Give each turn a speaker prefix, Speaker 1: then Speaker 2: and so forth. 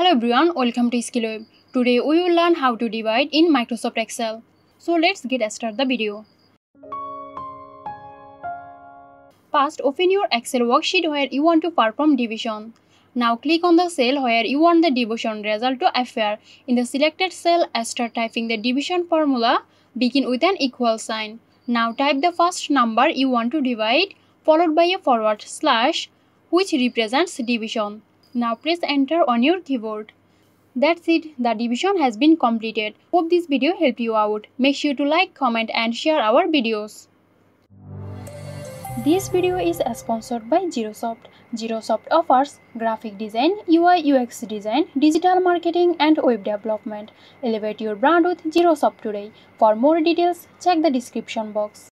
Speaker 1: Hello everyone, welcome to SkillWeb. Today we will learn how to divide in Microsoft Excel. So let's get started the video. First, open your Excel worksheet where you want to perform division. Now click on the cell where you want the division result to appear. In the selected cell, start typing the division formula. Begin with an equal sign. Now type the first number you want to divide, followed by a forward slash, which represents division. Now press enter on your keyboard. That's it, the division has been completed. Hope this video helped you out. Make sure to like, comment and share our videos. This video is sponsored by Xirosoft. Xirosoft offers graphic design, UI UX design, digital marketing and web development. Elevate your brand with Xirosoft today. For more details, check the description box.